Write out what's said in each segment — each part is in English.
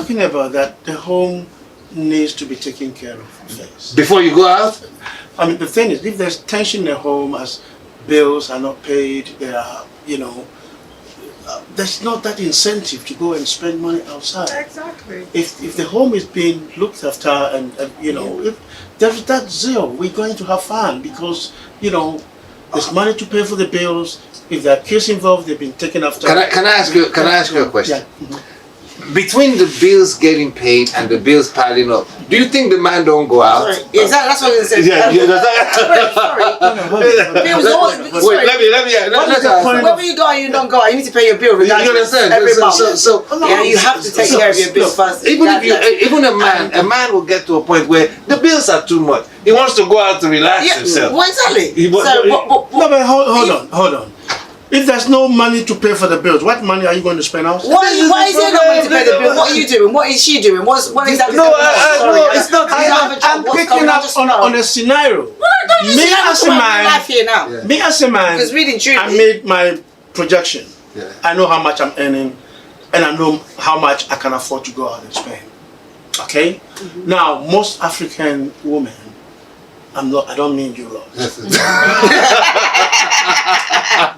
talking about that the home needs to be taken care of first. Before you go out? I mean, the thing is, if there's tension in the home as bills are not paid, there are, there's not that incentive to go and spend money outside. Exactly. If the home is being looked after and if there's that zeal, we're going to have fun because, there's money to pay for the bills. If there are kids involved, they've been taken after. Can I ask you a question? Yeah. Mm-hmm. Between the bills getting paid and the bills piling up, do you think the man don't go out? Sorry. Exactly. That's what I was going to say. Yeah, Sorry. Let me. Whether you go out or you don't go out, you need to pay your bill regardless. You understand? Every month. You have to take care of your bills first. Even a man will get to a point where the bills are too much. He wants to go out to relax himself. Well, exactly. No, but hold on. If there's no money to pay for the bills, what money are you going to spend outside? Why is there no money to pay the bill? What are you doing? What is she doing? What is that? No, it's not. I'm picking up on a scenario. Me as a man, I made my projection. Yeah. I know how much I'm earning, and I know how much I can afford to go out and spend. Okay? Mm-hmm. Now, most African women, I don't mean you lot.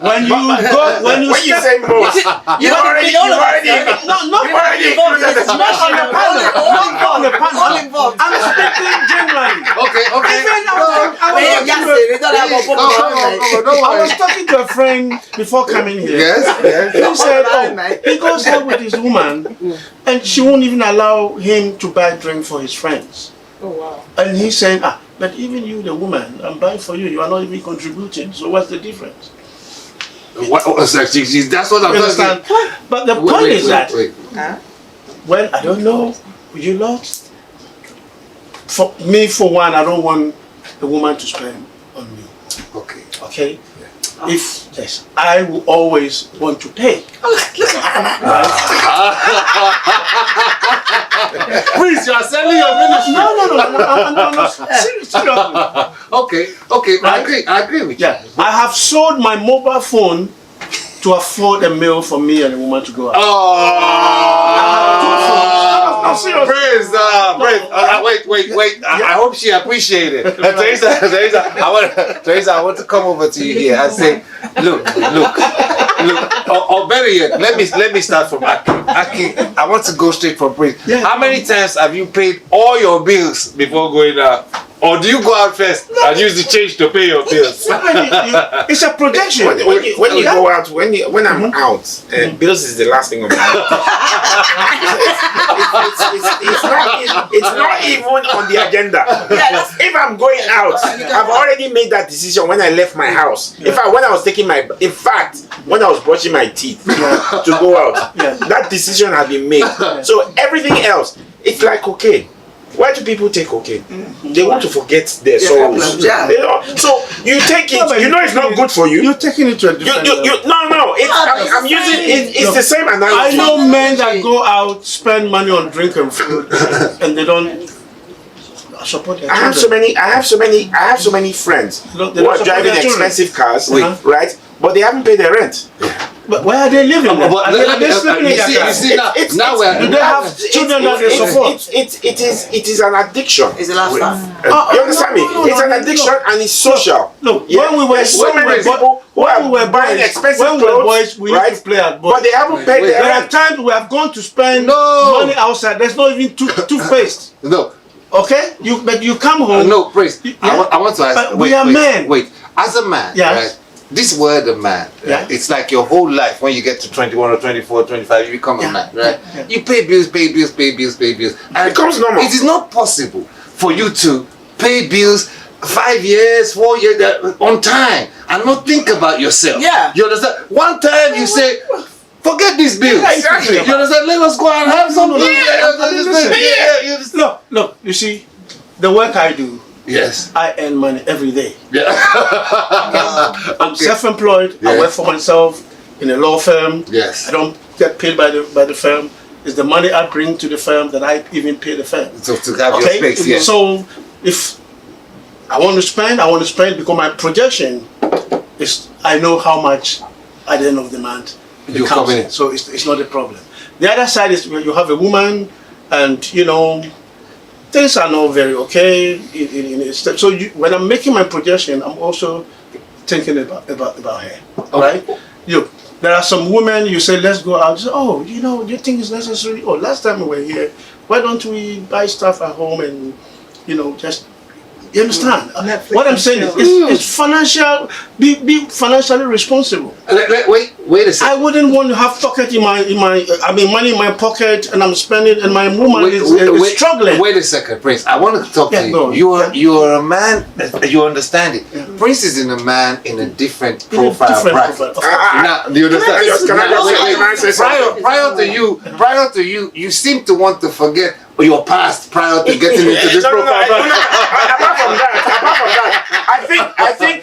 When you say most, you already involved. I'm speaking genuinely. Okay. I was talking to a friend before coming here. Yes. He said, he goes out with his woman, and she won't even allow him to buy drink for his friends. Oh wow. And he's saying, but even you, the woman, I'm buying for you. You are not even contributing. So what's the difference? That's what I'm understand. But the point is that, Huh? well, I don't know, you lot. For me, for one, I don't want the woman to spend on me. Okay. Okay? If yes, I will always want to pay. Please, you are selling your ministry. No. Seriously. Okay. I agree with you. Yeah, I have sold my mobile phone to afford a meal for me and a woman to go out. Praise. Wait. I hope she appreciated it. Teresa, I want to come over to you here and say, look. Or better yet, let me start from Aki. Aki, I want to go straight from Prince. Yeah. How many times have you paid all your bills before going out? Or do you go out first and use the change to pay your bills? It's a projection. When you go out, when I'm out, bills is the last thing on my mind. It's not even on the agenda. If I'm going out, I've already made that decision when I left my house. When I was when I was brushing my teeth to go out, that decision had been made. So everything else, it's like cocaine. Why do people take cocaine? They want to forget their sorrows. So you take it. You know it's not good for you. You're taking it to a different level. No. I'm using it. It's the same analogy. I know men that go out, spend money on drink and food, and they don't support their children. I have so many friends who are driving expensive cars, right? But they haven't paid their rent. But where are they living? You see now do they have children that they support? It is an addiction. It's a lifestyle. You understand me? It's an addiction and it's social. Look, when we were buying expensive clothes, we used to play at boys. But they haven't paid their There are rent. times we have gone to spend money outside. There's not even toothpaste. No. Okay? But you come home. No, praise. I want to ask. But we are men. Wait. As a man, right? This word a man, right? It's like your whole life. When you get to 21 or 24, 25, you become a man, right? You pay bills. And it becomes normal. It is not possible for you to pay bills 5 years, 4 years on time and not think about yourself. Yeah. You understand? One time you say, forget these bills. Exactly. You understand? Let us go and have something. Look, you see, the work I do, yes, I earn money every day. Yeah. I'm self-employed. I work for myself in a law firm. Yes. I don't get paid by the firm. It's the money I bring to the firm that I even pay the firm. So to have your space, yes. So if I want to spend because my projection is I know how much at the end of the month it comes in. So it's not a problem. The other side is when you have a woman and things are not very okay. So when I'm making my projection, I'm also thinking about her, right? There are some women you say let's go out. You say, oh, do you think it's necessary? Oh, last time we were here, why don't we buy stuff at home and just. You understand? What I'm saying is, it's financial. Be financially responsible. Wait a second. I wouldn't want to have money in my pocket, and I'm spending, and my woman is struggling. Wait a second, Prince. I want to talk to you. You are a man. You understand it. Yeah. Prince is a man in a different profile bracket. Now, do you understand? Prior to you, you seem to want to forget your past prior to getting into this profile. Apart from that, I think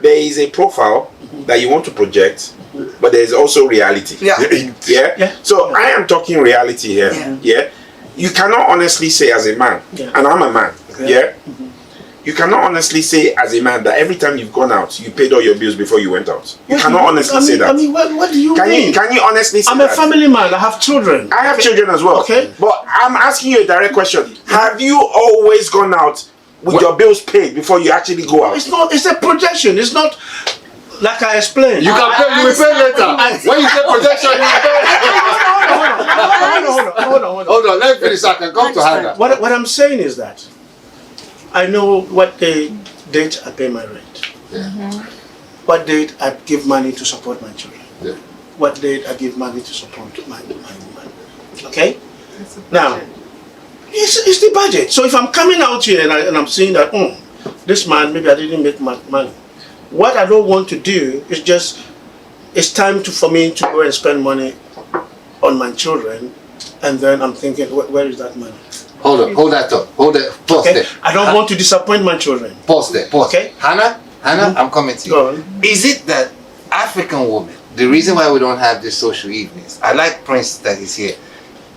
there is a profile that you want to project, but there is also reality. Yeah. So I am talking reality here. Yeah. You cannot honestly say as a man, and I'm a man. Yeah. You cannot honestly say as a man that every time you've gone out, you paid all your bills before you went out. You cannot honestly say that. What do you mean? Can you honestly say that? I'm a family man. I have children. I have children as well. Okay. But I'm asking you a direct question. Have you always gone out with your bills paid before you actually go out? It's not. It's a projection. It's not like I explained. You can pay. You will pay later. When you say projection, you will pay. Hold on. Let me finish. I can come to Hannah. What I'm saying is that I know what date I pay my rent. What date I give money to support my children. What date I give money to support my woman. Okay? Now, it's the budget. So if I'm coming out here and I'm seeing that, this man, maybe I didn't make money. What I don't want to do is it's time for me to go and spend money on my children, and then I'm thinking, where is that money? Hold that thought. Pause there. I don't want to disappoint my children. Pause there. Okay. Hannah, I'm coming to you. Go on. Is it that African women, the reason why we don't have these social evenings, I like Prince that he's here.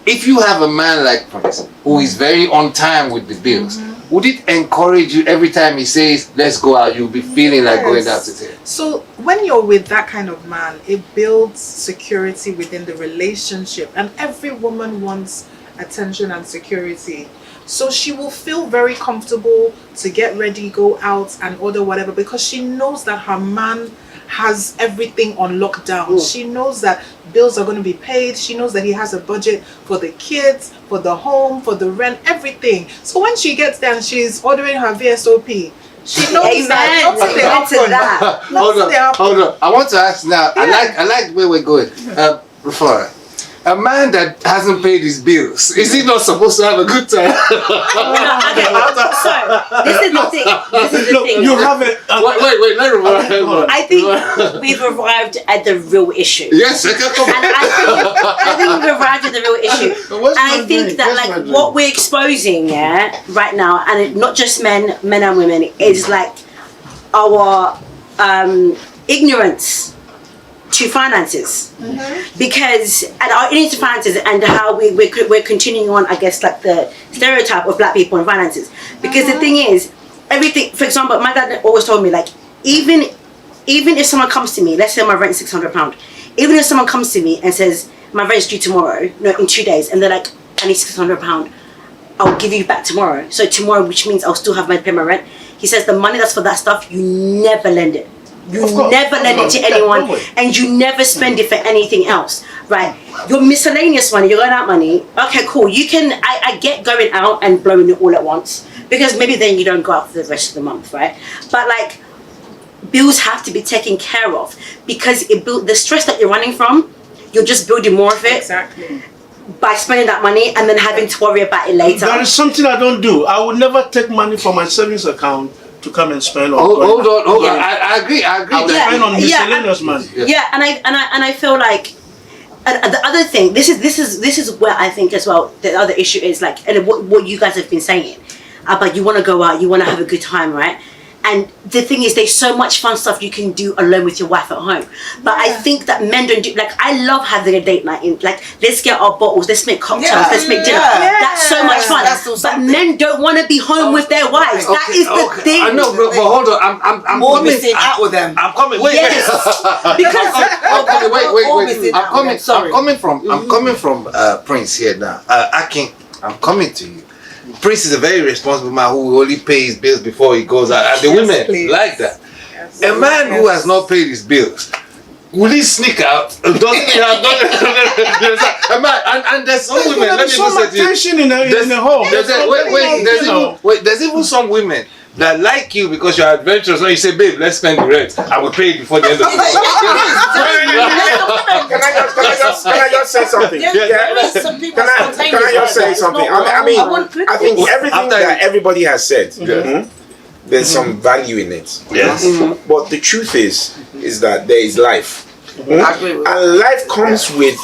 If you have a man like Prince, who is very on time with the bills, would it encourage you every time he says, let's go out, you'll be feeling like going out to dinner? So when you're with that kind of man, it builds security within the relationship. And every woman wants attention and security. So she will feel very comfortable to get ready, go out and order whatever, because she knows that her man has everything on lockdown. She knows that bills are going to be paid. She knows that he has a budget for the kids, for the home, for the rent, everything. So when she gets there and she's ordering her VSOP, she knows that Hold on. I want to ask now. I like where we're going. Flora, a man that hasn't paid his bills, is he not supposed to have a good time? So this is the thing. You have it. Wait. I think we've arrived at the real issue. Yes, I can come. And I think we've arrived at the real issue. And I think that what we're exposing right now, and not just men and women, is like our ignorance to finances, because and our ignorance to finances and how we're continuing on, I guess, like the stereotype of black people and finances. Because the thing is, everything. For example, my dad always told me, like, even if someone comes to me, let's say my rent's £600, even if someone comes to me and says my rent's due tomorrow, no, in 2 days, and they're like, I need £600, I'll give you back tomorrow. So tomorrow, which means I'll still have my pay my rent. He says the money that's for that stuff, you never lend it. You never lend it to anyone, and you never spend it for anything else, right? Your miscellaneous money, your going out money, okay, cool. You can, I get going out and blowing it all at once, because maybe then you don't go out for the rest of the month, right? But like, bills have to be taken care of, because the stress that you're running from, you're just building more of it. Exactly. By spending that money and then having to worry about it later. That is something I don't do. I would never take money from my savings account to come and spend on. Hold on. I agree. I would spend on miscellaneous money. Yeah, and I feel like, and the other thing, this is where I think as well the other issue is, like, and what you guys have been saying about, you want to go out, you want to have a good time, right? And the thing is, there's so much fun stuff you can do alone with your wife at home. But I think that men don't do, like, I love having a date night in, like, let's get our bottles, let's make cocktails, let's make dinner. That's so much fun. But men don't want to be home with their wives. That is the thing. I know, but hold on. I'm More coming. missing out with them. I'm coming. Wait, Yes. Because wait. I'm coming from Prince here now. Akin, I'm coming to you. Prince is a very responsible man who only pays his bills before he goes out. And the women like that. A man who has not paid his bills, will he sneak out? Doesn't he have? A man, and there's some women. Let me just say to you. tension in the home. There's even some women that like you because you're adventurous. When you say, babe, let's spend the rent, I will pay it before the end of the month. Can I just say something? There is some people Can I just say something? I mean, I think everything that everybody has said, there's some value in it. Yes. But the truth is that there is life. I agree with And life comes with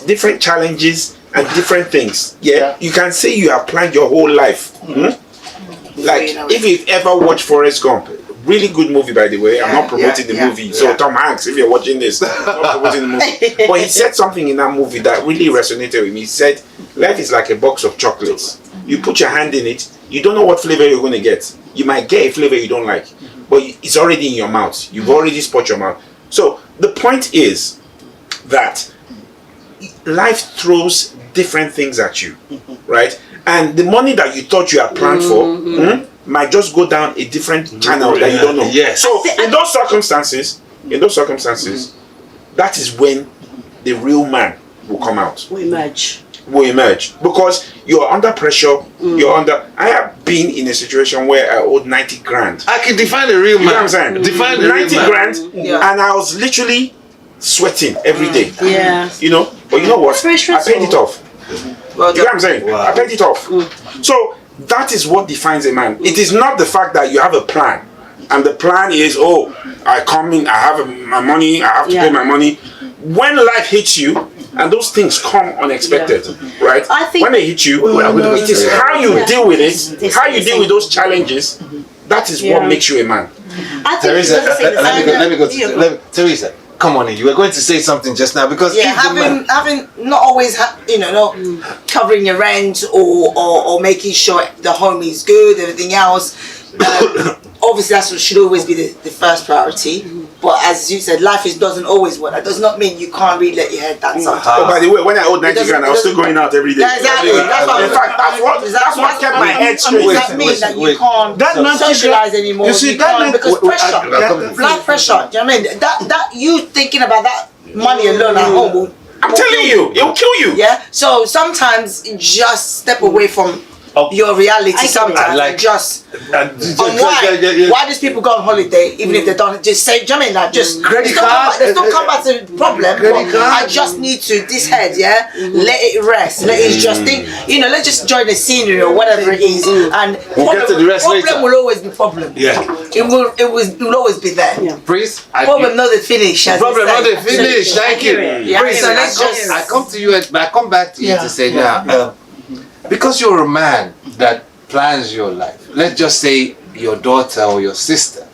different challenges and different things. Yeah. You can say you have planned your whole life. Like, if you've ever watched Forrest Gump, really good movie, by the way. I'm not promoting the movie. So Tom Hanks, if you're watching this, I'm not promoting the movie. But he said something in that movie that really resonated with me. He said, life is like a box of chocolates. You put your hand in it, you don't know what flavor you're going to get. You might get a flavor you don't like, but it's already in your mouth. You've already spot your mouth. So the point is that life throws different things at you, right? And the money that you thought you had planned for might just go down a different channel that you don't know. Yes. So in those circumstances, that is when the real man will come out. Will emerge because you're under pressure. I have been in a situation where I owed 90 grand. I can define a real man. You know what I'm saying? Define a 90 real man. grand, and I was literally sweating every day. Yeah. You know, but you know what? That's very I stressful. paid it off. You know what I'm saying? I paid it off. So that is what defines a man. It is not the fact that you have a plan, and the plan is, oh, I come in, I have my money, I have to pay my money. When life hits you, and those things come unexpected, right? I think when they hit you, it is how you deal with it, how you deal with those challenges. That is what makes you a man. I think Teresa, let me go to Teresa. Come on in. You were going to say something just now because having not always not covering your rent or making sure the home is good, everything else. Obviously, that should always be the first priority. But as you said, life doesn't always work. That does not mean you can't really let your head down sometimes. Oh, by the way, when I owed 90 grand, I was still going out every day. Exactly. In fact, that's what kept my head straight. Does that mean that you can't That socialize anymore? You see, because pressure, blood pressure. Do you know what I mean? That you thinking about that money alone at home. I'm telling you, it will kill you. Yeah. So sometimes just step away from your reality. Sometimes like just why these people go on holiday even if they don't just say, do you know what I mean, like just Credit card. There's no come back to the problem. Credit card. I just need to this head, let it rest. Let it just think. Let's just enjoy the scenery or whatever it is. And We'll get to the rest later. Problem will always be problem. Yeah. It will always be there. Please. Problem not the finish. Problem not the finish. Thank you. Yeah. Please, So let's just. I come to you. I come back to you to say now, because you're a man that plans your life. Let's just say your daughter or your sister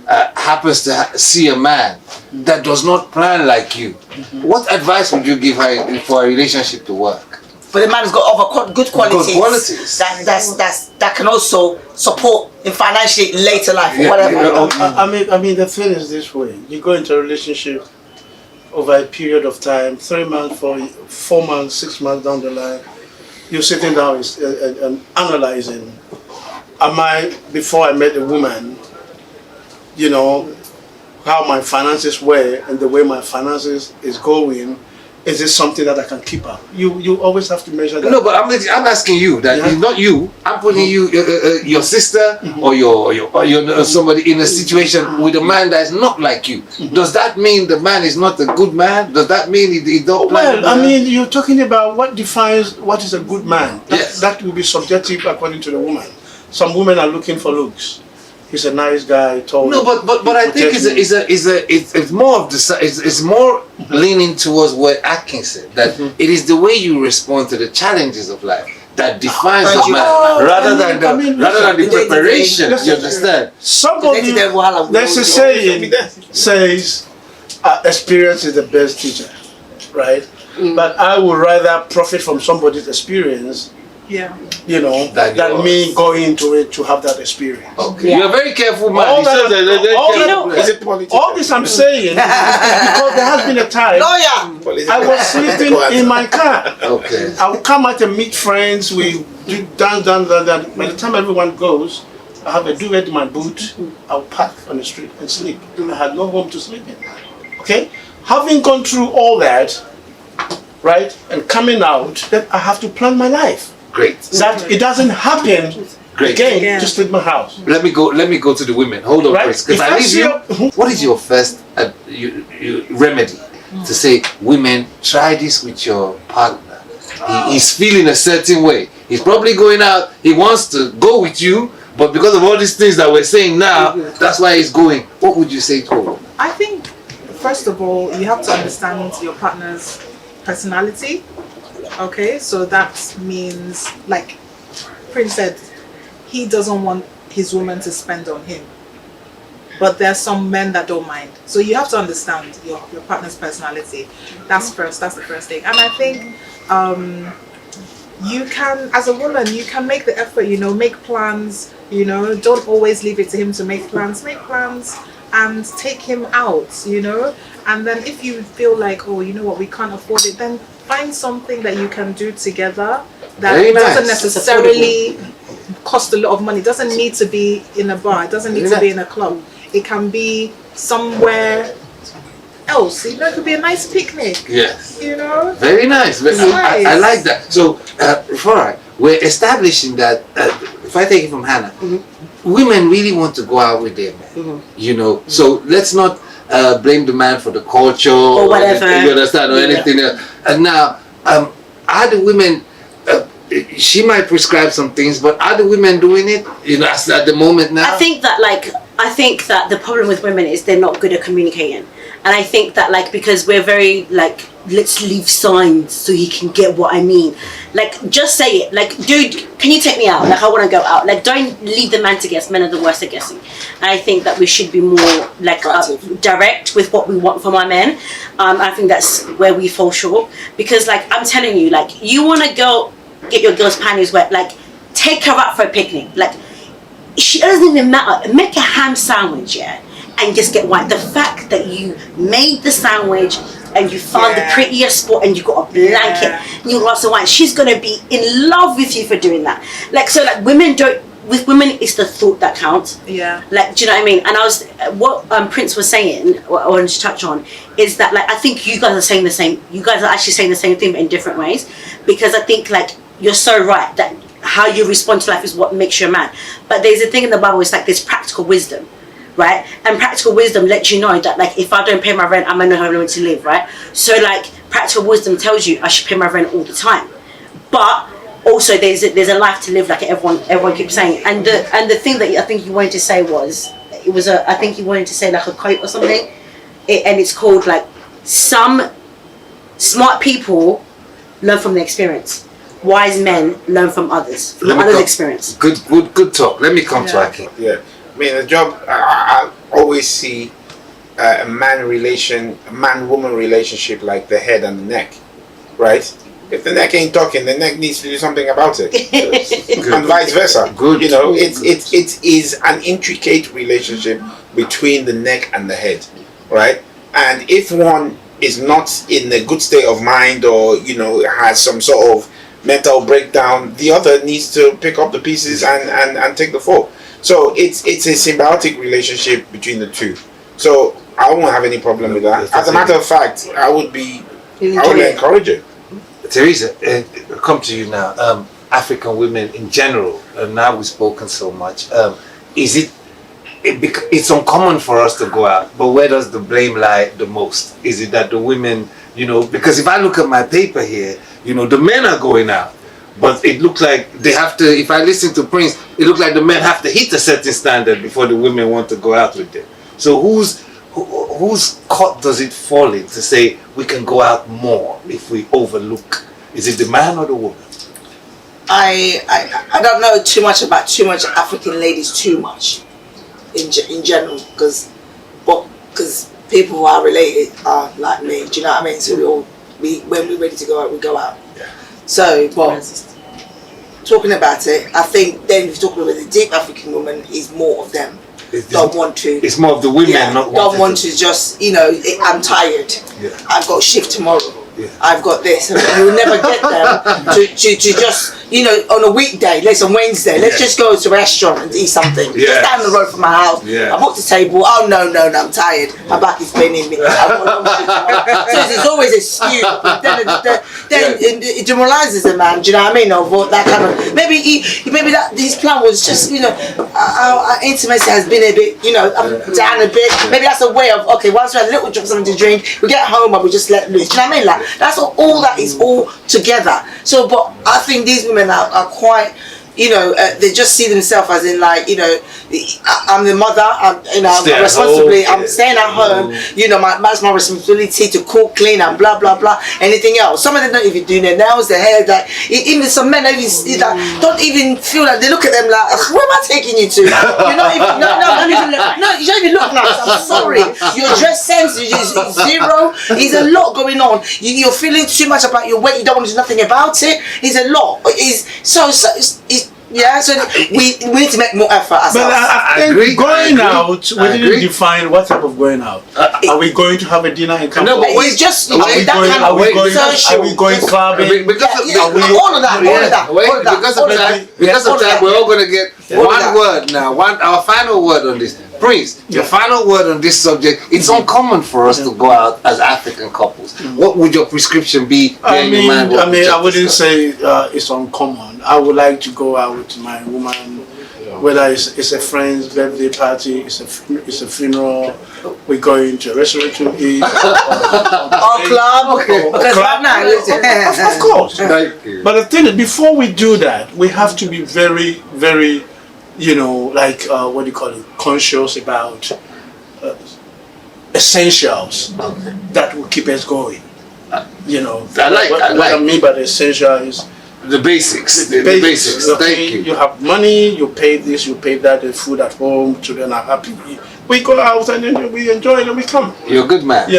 happens to see a man that does not plan like you. What advice would you give her for a relationship to work? But the man has got other good qualities. Good qualities. That can also support in financially later life or whatever. I mean, the thing is this way: you go into a relationship over a period of time, 3 months, 4 months, 6 months down the line, you're sitting down and analyzing. Before I met the woman, how my finances were and the way my finances is going, is this something that I can keep up? You always have to measure that. No, but I'm asking you that not you. I'm putting you, your sister or your somebody in a situation with a man that is not like you. Does that mean the man is not a good man? Does that mean he don't plan? Well, I mean, you're talking about what defines what is a good man. Yes. That will be subjective according to the woman. Some women are looking for looks. He's a nice guy, tall. No, but I think it's more of it's more leaning towards what Atkins said, that it is the way you respond to the challenges of life that defines Thank a you. man, rather I than the mean, rather than the listen. preparation. Listen. You understand? Somebody, Let them wahala. there's a saying says, experience is the best teacher, right? But I would rather profit from somebody's experience, Yeah. you know, Than than yours. me going into it to have that experience. Okay. Yeah. You're a very careful man. All He says that- that they're very all careful that- man. Is it politics? All this I'm saying is because there has been a time Lawyer. I was sleeping in my car. Okay. I would come out and meet friends. We do dance. By the time everyone goes, I have a duvet in my boot. I'll park on the street and sleep. I had no home to sleep in. Okay? Having gone through all that, right, and coming out, then I have to plan my life. Great. That it doesn't happen Great. again Yeah. to sleep in my house. Let me go to the women. Hold on, Right. first. If If I I leave see you, what is your first remedy to say, women, try this with your partner? He's feeling a certain way. He's probably going out. He wants to go with you, but because of all these things that we're saying now, that's why he's going. What would you say to a woman? I think, first of all, you have to understand your partner's personality. Okay, so that means, like Prince said, he doesn't want his woman to spend on him. But there's some men that don't mind. So you have to understand your partner's personality. That's the first thing. And I think you can, as a woman, you can make the effort, you know, make plans, you know, don't always leave it to him to make plans and take him out, you know. And then if you feel like, oh, you know what, we can't afford it, then find something that you can do together that Very nice. doesn't necessarily cost a lot of money. It doesn't need to be in a bar. It doesn't need to be in a club. It can be somewhere else. You know, it could be a nice picnic. Yes. You know? Very nice. I Nice. like that. So, Farah, we're establishing that, if I take it from Hannah, women really want to go out with their men. You know, so let's not blame the man for the culture Or whatever. anything, you understand, or anything else. And now, are the women, she might prescribe some things, but are the women doing it? You know, at the moment now? I think that the problem with women is they're not good at communicating. And I think that, like, because we're very, like, let's leave signs so he can get what I mean. Like, just say it. Like, dude, can you take me out? Like, I want to go out. Like, don't leave the man to guess. Men are the worst at guessing. And I think that we should be more, like, direct with what we want from our men. I think that's where we fall short. Because, like, I'm telling you, like, you want to go get your girl's panties wet, like, take her out for a picnic. Like, she doesn't even matter. Make a ham sandwich, yeah, and just get white. The fact that you made the sandwich and you found the prettiest spot and you got a blanket and you got some wine, she's gonna be in love with you for doing that. Like, so, like, women don't. With women, it's the thought that counts. Yeah. Like, do you know what I mean? And I was, what Prince was saying, what I wanted to touch on, is that, like, I think you guys are saying the same. You guys are actually saying the same thing, but in different ways. Because I think, like, you're so right that how you respond to life is what makes you a man. But there's a thing in the Bible, it's like there's practical wisdom, right? And practical wisdom lets you know that, like, if I don't pay my rent, I'm gonna have nowhere to live, right? So, like, practical wisdom tells you I should pay my rent all the time. But also there's a life to live, like everyone keeps saying. And the thing that I think you wanted to say was, I think you wanted to say like a quote or something, and it's called, like, some smart people learn from their experience. Wise men learn from others, from others' experience. Good talk. Let me come to Aki. Yeah, I mean, the job, I always see a man-woman relationship like the head and the neck, right? If the neck ain't talking, the neck needs to do something about it, and vice versa. Good. You know, it is an intricate relationship between the neck and the head, right? And if one is not in a good state of mind, or, you know, has some sort of mental breakdown, the other needs to pick up the pieces and take the fall. So it's a symbiotic relationship between the two. So I won't have any problem with that. As a matter of fact, I would encourage it. Teresa, come to you now. African women in general, now we've spoken so much. It's uncommon for us to go out, but where does the blame lie the most? Is it that the women, you know, because if I look at my paper here, you know, the men are going out, but it looks like they have to, if I listen to Prince, it looks like the men have to hit a certain standard before the women want to go out with them. So whose court does it fall in to say we can go out more if we overlook? Is it the man or the woman? I don't know too much about African ladies too much in general because people who are related are like me. Do you know what I mean? So when we're ready to go out, we go out. Yeah. So, but talking about it, I think then if you're talking about the deep African woman, is more of them. Don't want to. It's more of the women, not don't want to just, I'm tired. Yeah. I've got shift tomorrow. Yeah. I've got this. And you'll never get them to just, on a weekday, let's on Wednesday, let's just go to a restaurant and eat something. Yes. Just down the road from my house. Yeah. I booked the table. Oh, no, I'm tired. My back is paining me. So there's always an excuse. But then it demoralizes a man, do you know what I mean? Or that kind of, maybe that his plan was just, our intimacy has been a bit, down a bit. Maybe that's a way of, okay, once we had a little drink, something to drink, we get home and we just let loose. Do you know what I mean? Like, that's all that is all together. So, but I think these women are quite, they just see themselves as in like, I'm the mother, I'm responsibly, I'm staying at home, that's my responsibility to cook, clean and blah, blah, blah, anything else. Some of them don't even do their nails, their hair, like, even some men don't even feel like, they look at them like, where am I taking you to? You're not even, no, you don't even look nice, I'm sorry. Your dress sense is zero, there's a lot going on. You're feeling too much about your weight, you don't want to do nothing about it. It's a lot. So we need to make more effort ourselves. But I think going out, we didn't define what type of going out. Are we going to have a dinner in campus? No, but it's just Are we going clubbing? All of that. Because of time, we're all going to get one word now. Our final word on this. Prince, your final word on this subject. It's uncommon for us to go out as African couples. What would your prescription be? I wouldn't say it's uncommon. I would like to go out with my woman, whether it's a friend's birthday party, it's a funeral, we're going to a restaurant to eat, or club. Because right now, of course. Thank you. But the thing is, before we do that, we have to be very, very, conscious about essentials that will keep us going. What I mean by the essential is the basics. The basics. Thank you. You have money, you pay this, you pay that, the food at home, children are happy. We go out and then we enjoy it and we come. You're a good man.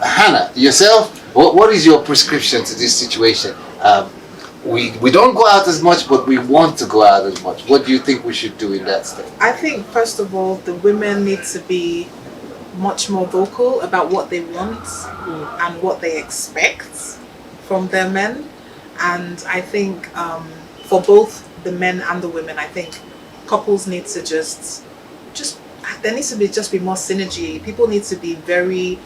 Hannah, yourself, what is your prescription to this situation? We don't go out as much, but we want to go out as much. What do you think we should do in that state? I think, first of all, the women need to be much more vocal about what they want and what they expect from their men. And I think for both the men and the women, I think couples need to just there needs to be more synergy. People need to be very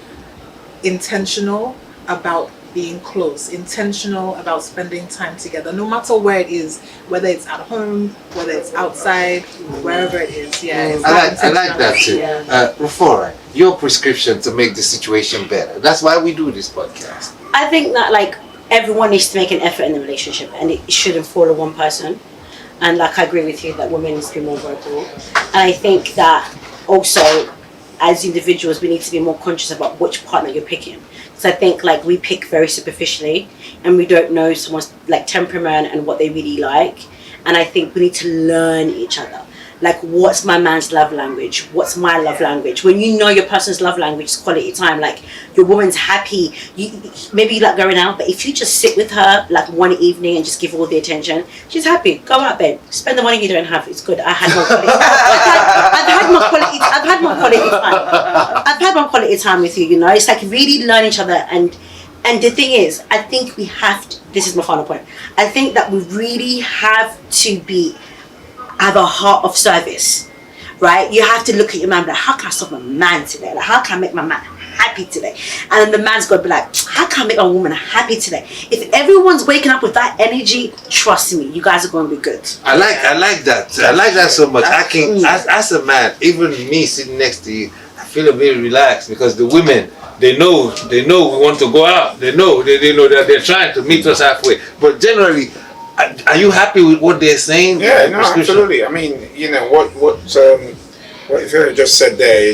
intentional about being close, intentional about spending time together, no matter where it is, whether it's at home, whether it's outside, wherever it is. Yeah, I like that too. Rufora, your prescription to make the situation better. That's why we do this podcast. I think that everyone needs to make an effort in the relationship, and it shouldn't fall on one person. And I agree with you that women need to be more vocal. And I think that also, as individuals, we need to be more conscious about which partner you're picking. So I think we pick very superficially, and we don't know someone's temperament and what they really like. And I think we need to learn each other. What's my man's love language? What's my love language? When you know your person's love language is quality time. Your woman's happy. Maybe you like going out, but if you just sit with her one evening and just give her all the attention, she's happy. Go out, babe. Spend the money you don't have. It's good. I had more quality. I've had more quality time. I've had more quality time with you. It's really learn each other. And the thing is, I think we have to. This is my final point. I think that we really have to have a heart of service, right? You have to look at your man like, how can I solve my man today? How can I make my man happy today? And then the man's got to be like, how can I make my woman happy today? If everyone's waking up with that energy, trust me, you guys are going to be good. I like that. I like that so much. I can, as a man, even me sitting next to you, I feel a bit relaxed because the women, they know we want to go out. They know that they're trying to meet us halfway. But generally, are you happy with what they're saying? Yeah, no, absolutely. I mean, what Ifeanyi just said there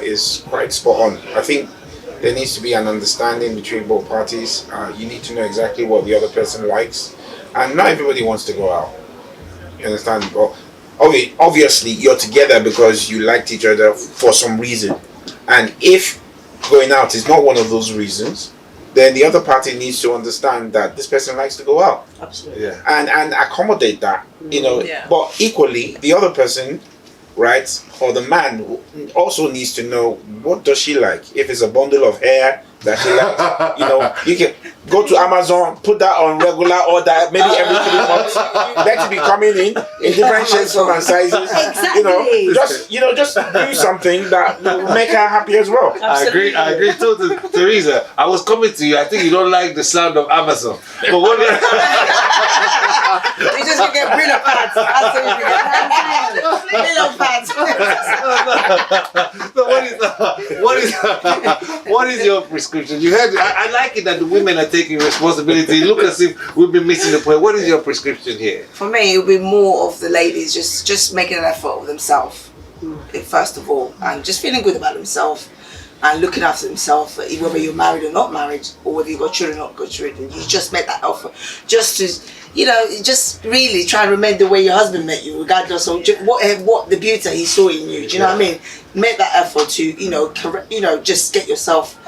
is quite spot on. I think There needs to be an understanding between both parties. You need to know exactly what the other person likes, and not everybody wants to go out. You understand? But obviously, you're together because you liked each other for some reason, and if going out is not one of those reasons, then the other party needs to understand that this person likes to go out. Absolutely. Yeah. And accommodate that, you know. Yeah. But equally, the other person, right, or the man also needs to know what does she like. If it's a bundle of hair that she likes, you know, you can go to Amazon, put that on regular order, maybe every 3 months. Let it be coming in different shapes, form, and sizes. Exactly. You know, just do something that will make her happy as well. I agree totally. Teresa, I was coming to you. I think you don't like the sound of Amazon. But what You just gonna get brilliant pads. That's what you get. Brilliant pads. so what is your prescription? You heard I like it that the women are taking responsibility. Look as if we've been missing the point. What is your prescription here? For me, it would be more of the ladies just making an effort of themselves, first of all, and just feeling good about themselves and looking after themselves, whether you're married or not married, or whether you've got children or not got children. You just make that effort, just to, you know, just really try and remain the way your husband met you, regardless of what the beauty he saw in you. Do you know what I mean? Make that effort to, you know, just get yourself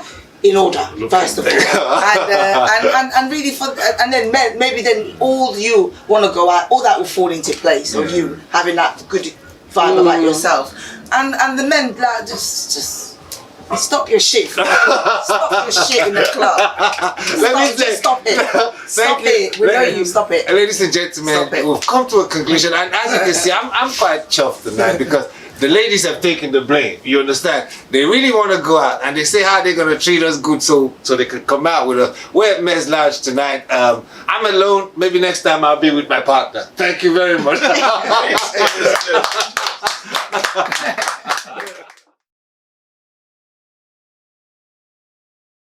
in order first of all, and really and then maybe then all you want to go out, all that will fall into place of you having that good vibe about yourself, and the men like just stop your shit. Stop your shit in the club. Stop it. Stop it. We know you. Stop it. Ladies and gentlemen, we've come to a conclusion, and as you can see, I'm quite chuffed tonight because the ladies have taken the blame. You understand? They really want to go out, and they say how they're going to treat us good so they can come out with us. We're at Men's Lounge tonight. I'm alone. Maybe next time I'll be with my partner. Thank you very much.